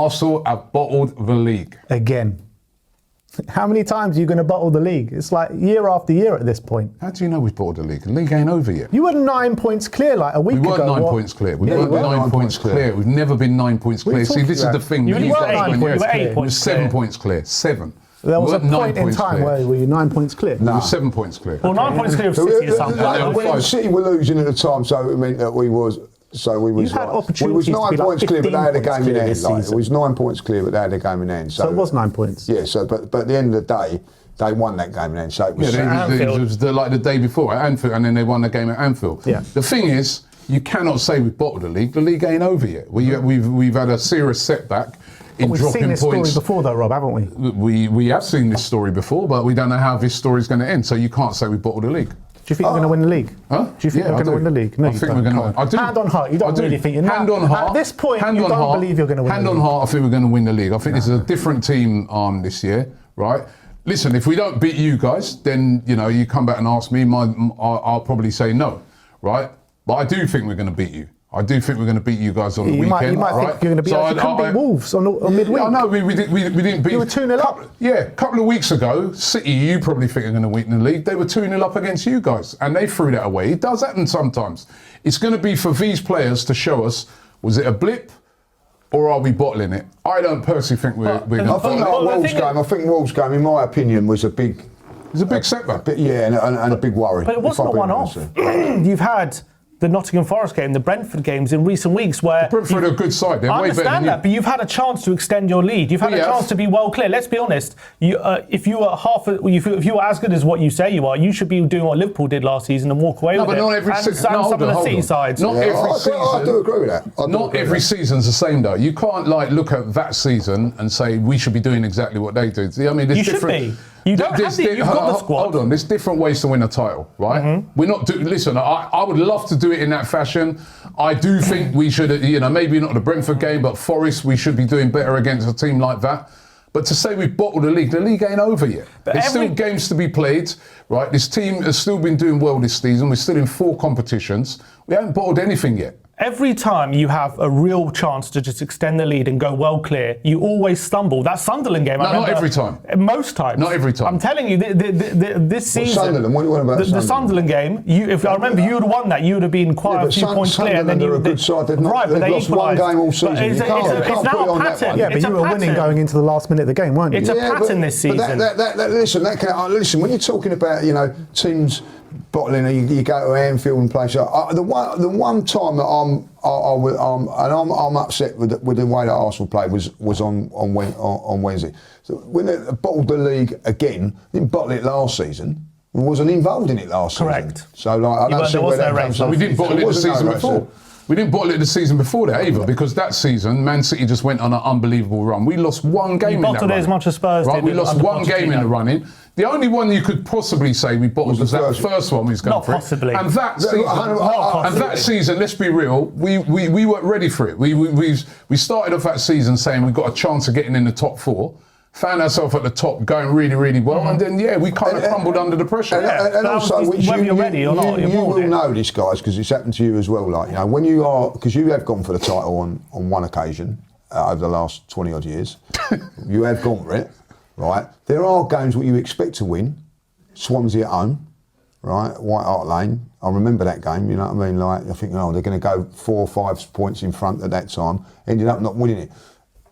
Arsenal have bottled the league. Again. How many times are you going to bottle the league? It's like year after year at this point. How do you know we've bottled the league? The league ain't over yet. You were 9 points clear like a week ago. We weren't 9 points clear. We weren't 9 points clear. We've never been 9 points clear. See, this is the thing. You were 8 points clear. It was 7 points clear. 7. There was a point in time where were you 9 points clear? No. We were 7 points clear. Well, 9 points clear of City or something. When City were losing at the time, so it meant that we was... So we was, had it was 9 points clear, but they had a game in hand. Like, it was 9 points clear, but they had a game in hand. So it was 9 points. Yeah. So, but at the end of the day, they won that game in hand. So it was. Yeah, it was like the day before at Anfield, and then they won the game at Anfield. Yeah. The thing is, you cannot say we've bottled the league. The league ain't over yet. We've had a serious setback in dropping points. We've seen this story before, though, Rob, haven't we? We have seen this story before, but we don't know how this story is going to end. So you can't say we've bottled the league. Do you think we're going to win the league? Huh? Do you think we're going to win the league? No, I think we're going to. I do. Hand on heart, you don't really think you're not. Hand on heart. At this point, you don't believe you're going to win the league. Hand on heart, I think we're going to win the league. I think this is a different team this year, right? Listen, if we don't beat you guys, then you come back and ask me. I'll probably say no, right? But I do think we're going to beat you. I do think we're going to beat you guys on the weekend. You might right? think you're going to beat us. You couldn't beat Wolves on midweek. I know, we didn't beat... You were 2-0 up. Yeah, a couple of weeks ago, City, you probably think are going to win the league. They were 2-0 up against you guys, and they threw that away. It does happen sometimes. It's going to be for these players to show us, was it a blip, or are we bottling it? I don't personally think we're going to bottle it. I think Wolves game, in my opinion, was a big... It was a big setback. And a big worry. But it wasn't a one-off. You've had the Nottingham Forest game, the Brentford games in recent weeks where... Brentford are a good side. They're way better than you. I understand that, but you've had a chance to extend your lead. You've had a chance to be well clear. Let's be honest. If you were as good as what you say you are, you should be doing what Liverpool did last season and walk away with it. Not every season. Some of the City sides. Not every season. I do agree with that. Not every season's the same, though. You can't look at that season and say we should be doing exactly what they do. I mean, there's different. Should be. You don't have you've got the squad. Hold on, there's different ways to win a title, right? Mm-hmm. We're not listen, I would love to do it in that fashion. I do think we should, maybe not the Brentford game, but Forest, we should be doing better against a team like that. But to say we've bottled the league ain't over yet. There's still games to be played, right? This team has still been doing well this season. We're still in 4 competitions. We haven't bottled anything yet. Every time you have a real chance to just extend the lead and go well clear, you always stumble. That Sunderland game, No, not every time. Most times. Not every time. I'm telling you, this season... Sunderland? What about the Sunderland game, if I remember, you would have won that. You would have been quite a few points clear. And then a good side. They've lost one game all season. It's now a pattern. Yeah, but you were winning going into the last minute of the game, weren't you? It's a pattern this season. Listen, when you're talking about, teams... bottling, you go to Anfield and play. So the one time that I'm upset with the way that Arsenal played was on Wednesday. So when they bottled the league again, didn't bottle it last season. Wasn't involved in it last season. Correct. So I don't see where that comes from. We didn't bottle it the season before. We didn't bottle it the season before that either, because that season, Man City just went on an unbelievable run. We lost one game in that run. You bottled it as much as Spurs did. We lost one game in the running. The only one you could possibly say we bottled was that first one we was going for. Not possibly. And that season, let's be real, we weren't ready for it. We started off that season saying we got a chance of getting in the top 4. Found ourselves at the top, going really, really well, and then we kind of crumbled under the pressure. And also, whether you're ready or not, you will know this, guys, because it's happened to you as well. Like when you are, because you have gone for the title on one occasion over the last 20 odd years, you have gone for it, right? There are games where you expect to win. Swansea at home, right? White Hart Lane. I remember that game. You know what I mean? Like I think, they're going to go 4 or 5 points in front at that time. Ended up not winning it.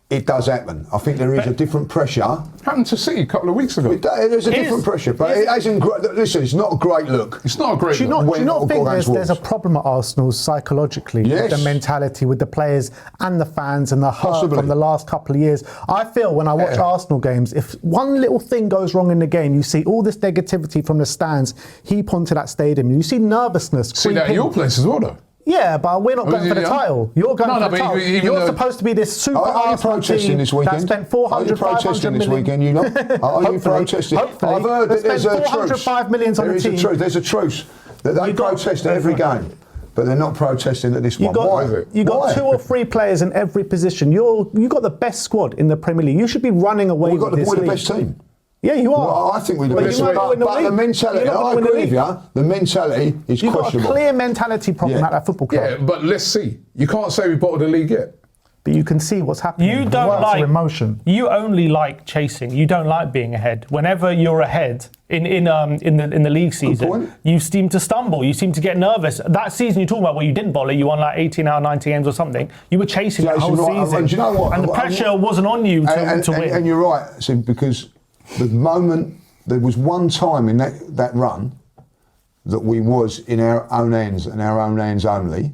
It does happen. I think there is a different pressure. Happened to City a couple of weeks ago. There's a different pressure, but it hasn't. Listen, it's not a great look. It's not a great look. Do you not think there's a problem at Arsenal psychologically with the mentality, with the players and the fans and the hurt from the last couple of years? I feel when I watch Arsenal games, if one little thing goes wrong in the game, you see all this negativity from the stands heap onto that stadium. You see nervousness. See that at your place as well, though. Yeah, but we're not going for the title. You're going for the title. You're supposed to be this super Arsenal team that spent 400, 500 million. This weekend, Are you protesting? Hopefully. I've heard that there's a truce. 405 million on the team. There's a truce. That they protest at every game, but they're not protesting at this one. Why is it? You've got 2 or 3 players in every position. You've got the best squad in the Premier League. You should be running away with this league. We're the best team. Yeah, you are. Well, I think we're the best. But the mentality, I agree with you, the mentality is questionable. You've got a clear mentality problem at that football club. Yeah, but let's see. You can't say we bottled the league yet. but you can see what's happening. You The don't works like are emotion. You only like chasing. You don't like being ahead. Whenever you're ahead in the league season, point. you seem to stumble. You seem to get nervous. That season you're talking about, where you didn't bowl it, you won like 18 out of 90 games or something. You were chasing that whole season, and do you know what? And the pressure wasn't on you to win. And you're right, so because the moment there was one time in that run that we was in our own hands and our own hands only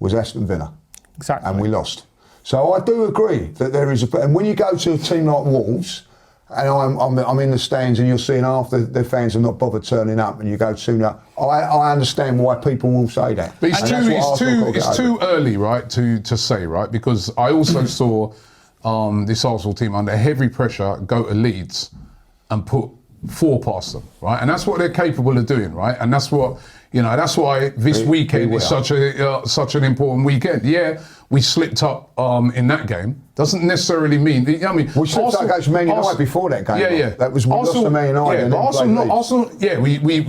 was Aston Villa. Exactly. And we lost. So I do agree that there is and when you go to a team like Wolves, and I'm in the stands and you're seeing half their fans have not bothered turning up, and you go 2-0, I understand why people will say that. But it's too early, right, to say, right? Because I also saw this Arsenal team under heavy pressure go to Leeds and put 4 past them, right? And that's what they're capable of doing, right? And that's what, that's why this weekend is such an important weekend. Yeah, we slipped up in that game. Doesn't necessarily mean, we slipped up against Man United before that game. Yeah. That was, we lost to Man United.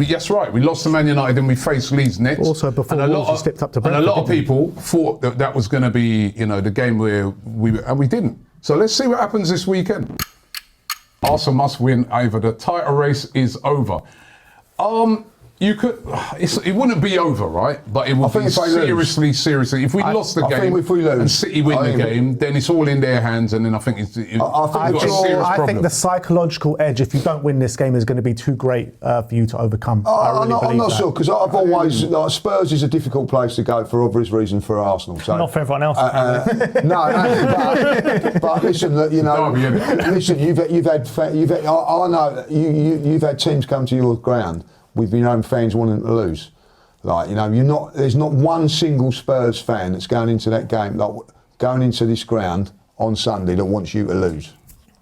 That's right. We lost to Man United and we faced Leeds next. Also before Wolves, we slipped up to Brentford. And a lot of people thought that was going to be, the game where we didn't. So let's see what happens this weekend. Arsenal must win either. The title race is over. It wouldn't be over, right? But it would be seriously. If we lost the game and City win the game, then it's all in their hands, and then I think I think the psychological edge, if you don't win this game, is going to be too great for you to overcome. I'm not sure, because I've always Spurs is a difficult place to go for obvious reasons for Arsenal. So not for everyone else. But listen, listen. I know you've had teams come to your ground with your own fans wanting to lose. There's not one single Spurs fan that's going into that game, going into this ground on Sunday, that wants you to lose.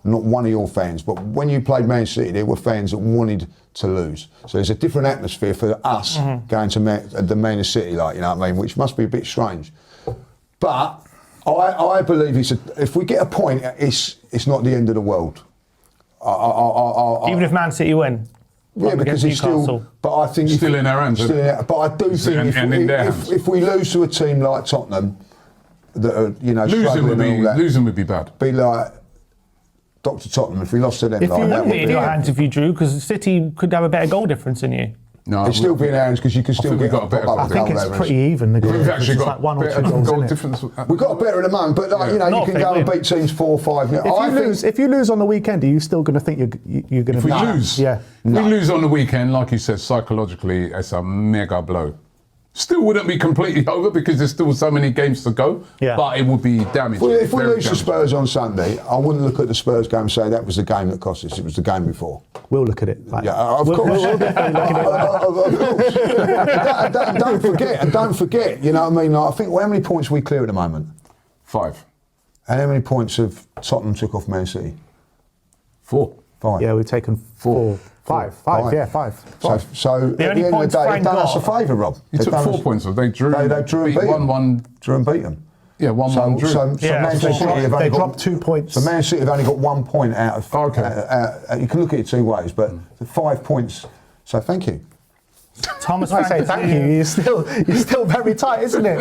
Not one of your fans. But when you played Man City, there were fans that wanted to lose. So there's a different atmosphere for us going to the Man City, which must be a bit strange. But I believe if we get a point, it's not the end of the world. Even if Man City win. Yeah, because it's still. But I think still in our hands. But I do think if we lose to a team like Tottenham, that are losing would be bad. Be like Dr. Tottenham. If we lost to them, it wouldn't be in your hands if you drew, because City could have a better goal difference than you. No, it'd still be in our hands, because you can still get a better goal. I think it's pretty even. We've actually got like 1 or 2 goals difference. We've got a better at the moment, but you can go and beat teams 4-5. If you lose on the weekend, are you still going to think you're going to? If we lose, yeah, we lose on the weekend, like you said, psychologically, it's a mega blow. Still wouldn't be completely over, because there's still so many games to go, but it would be damaging. If we lose to Spurs on Sunday, I wouldn't look at the Spurs game and say that was the game that cost us, it was the game before. We'll look at it. Of course. We'll definitely look at it. Don't forget, I think, how many points are we clear at the moment? 5. And how many points have Tottenham took off Man City? 4. 5. Yeah, we've taken 4. 5. 5. Yeah, 5. So at the end of the day, they've done us a favour, Rob. You took 4 points. They drew. They drew and beat them. 1-1. Drew and beat them. Yeah, 1-1 drew. So Man City they dropped 2 points. So Man City have only got 1 point out of. Okay. You can look at it 2 ways, but 5 points. So thank you. Thomas, I say thank you. You're still very tight, isn't it?